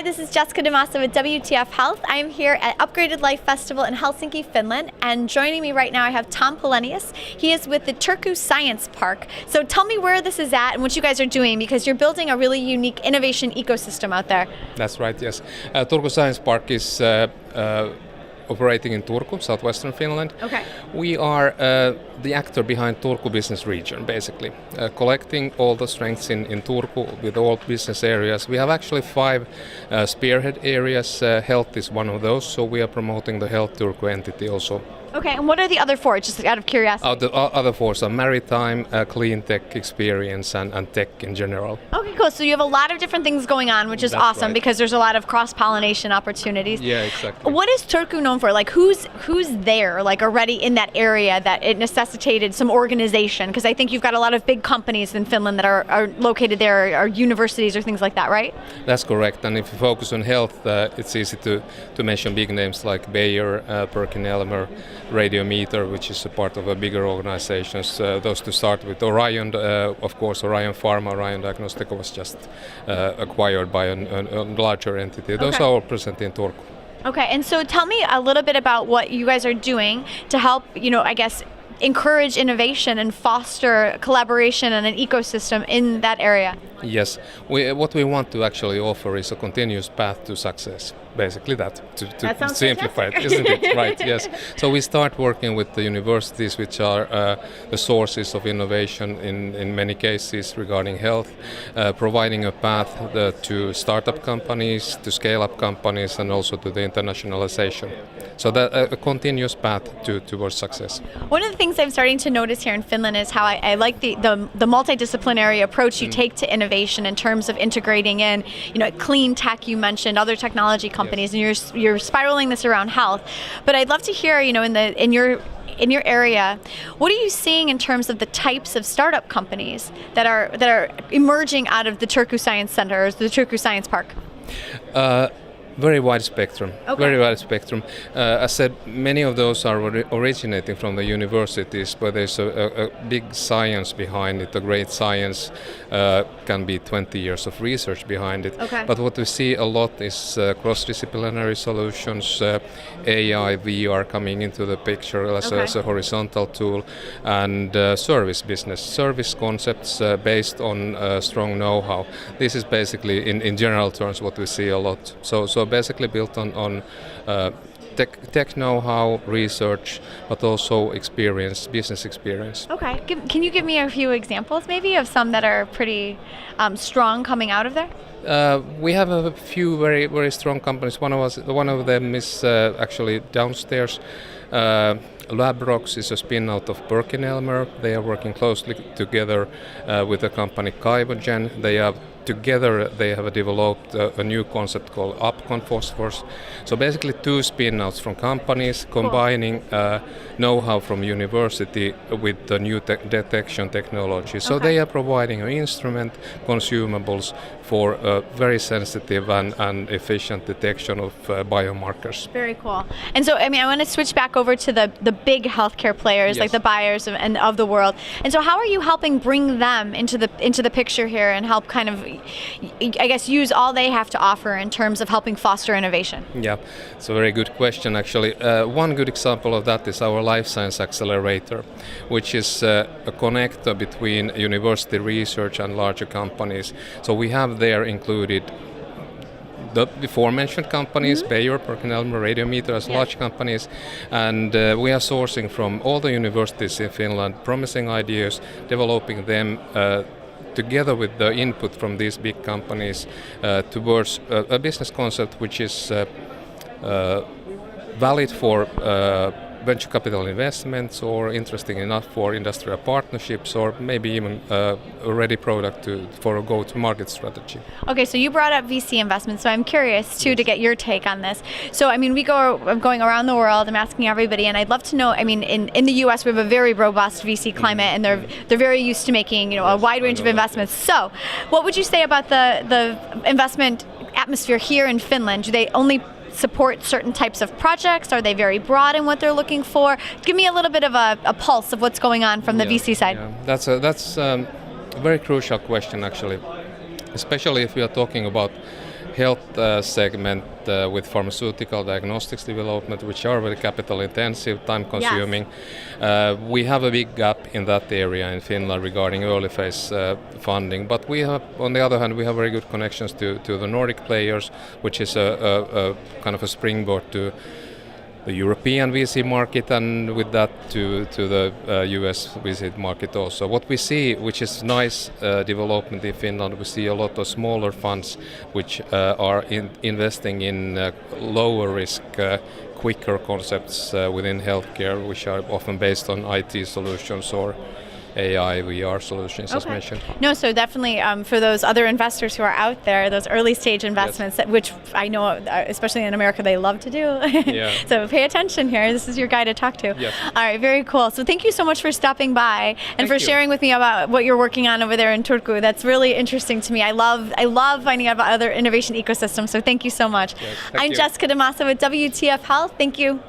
Hi, this is Jessica DaMassa with WTF Health. I am here at Upgraded Life Festival in Helsinki, Finland, and joining me right now I have Tom Palenius. He is with the Turku Science Park. So tell me where this is at and what you guys are doing, because you're building a really unique innovation ecosystem out there. That's right, yes. Turku Science Park is operating in Turku, southwestern Finland. Okay. We are the actor behind Turku business region, basically, collecting all the strengths in Turku with all business areas. We have actually 5 spearhead areas. Health is one of those, so we are promoting the Health Turku entity also. Okay, and what are the other 4, just out of curiosity? The other 4 are maritime, clean tech experience, and tech in general. Okay, cool. So you have a lot of different things going on, which is That's awesome, right. because there's a lot of cross-pollination opportunities. Yeah, exactly. What is Turku known for? Like, who's there, like, already in that area that it necessitated some organization? Because I think you've got a lot of big companies in Finland that are located there, or universities or things like that, right? That's correct. And if you focus on health, it's easy to mention big names like Bayer, Perkin-Elmer, Radiometer, which is a part of a bigger organizations. Those to start with. Orion, of course, Orion Pharma, Orion Diagnostic was just acquired by a larger entity. Those Okay. are all present in Turku. Okay, and so tell me a little bit about what you guys are doing to help, I guess, encourage innovation and foster collaboration and an ecosystem in that area. Yes, what we want to actually offer is a continuous path to success. Basically that sounds simplify it, isn't it? Right, yes. So we start working with the universities, which are the sources of innovation in many cases regarding health, providing a path to startup companies, to scale-up companies, and also to the internationalization. So that a continuous path towards success. One of the things I'm starting to notice here in Finland is how I like the multidisciplinary approach you take to innovation in terms of integrating in, clean tech, you mentioned, other technology companies, Yes. and you're spiraling this around health. But I'd love to hear, in your area, what are you seeing in terms of the types of startup companies that are emerging out of the Turku Science Center, or the Turku Science Park? Very wide spectrum. Okay. Very wide spectrum. As said, many of those are originating from the universities, where there's a big science behind it. A great science can be 20 years of research behind it. Okay. But what we see a lot is cross-disciplinary solutions, AI, VR coming into the picture as a horizontal tool, and service business, service concepts based on strong know-how. This is basically, in general terms, what we see a lot. So basically built on tech know-how, research, but also business experience. Okay. Can you give me a few examples, maybe, of some that are pretty strong coming out of there? We have a few very, very strong companies. One of them is actually downstairs. Labrox is a spin-out of Perkin-Elmer. They are working closely together with a company Kaivogen. Together they have developed a new concept called Upcon Phosphors. So basically 2 spin-outs from companies combining know-how from university with the new detection technology. So they are providing an instrument, consumables for very sensitive and efficient detection of biomarkers. Very cool. And so, I want to switch back over to the big healthcare players, Yes. like the Bayers of the world. And so how are you helping bring them into the picture here and help kind of, I guess, use all they have to offer in terms of helping foster innovation? Yeah, it's a very good question, actually. One good example of that is our life science accelerator, which is a connector between university research and larger companies. So we have there included the before-mentioned companies, Bayer, Perkin-Elmer, Radiometer as large companies, and we are sourcing from all the universities in Finland, promising ideas, developing them together with the input from these big companies towards a business concept which is valid for venture capital investments, or interesting enough for industrial partnerships, or maybe even a ready product for a go-to-market strategy. Okay, so you brought up VC investments, so I'm curious too to get your take on this. So I'm going around the world, I'm asking everybody, and I'd love to know, in the US we have a very robust VC climate, and they're very used to making a wide range of investments. So what would you say about the investment atmosphere here in Finland? Do they only support certain types of projects? Are they very broad in what they're looking for? Give me a little bit of a pulse of what's going on from the VC side. Yeah. That's a very crucial question, actually, especially if we are talking about health segment with pharmaceutical diagnostics development, which are very capital intensive, time consuming. Yes. We have a big gap in that area in Finland regarding early phase funding, but we have, on the other hand, we have very good connections to the Nordic players, which is a kind of a springboard to the European VC market, and with that to the US VC market also. What we see, which is nice development in Finland, we see a lot of smaller funds which are investing in lower risk, quicker concepts within healthcare, which are often based on IT solutions or AI, VR solutions, as mentioned. No, so definitely for those other investors who are out there, those early stage investments, yes, which I know, especially in America, they love to do. Yeah. So pay attention here. This is your guy to talk to. Yes. All right, very cool. So thank you so much for stopping by and for sharing with me about what you're working on over there in Turku. That's really interesting to me. I love finding out about other innovation ecosystems. So thank you so much. Yes, I'm Jessica DaMassa with WTF Health. Thank you.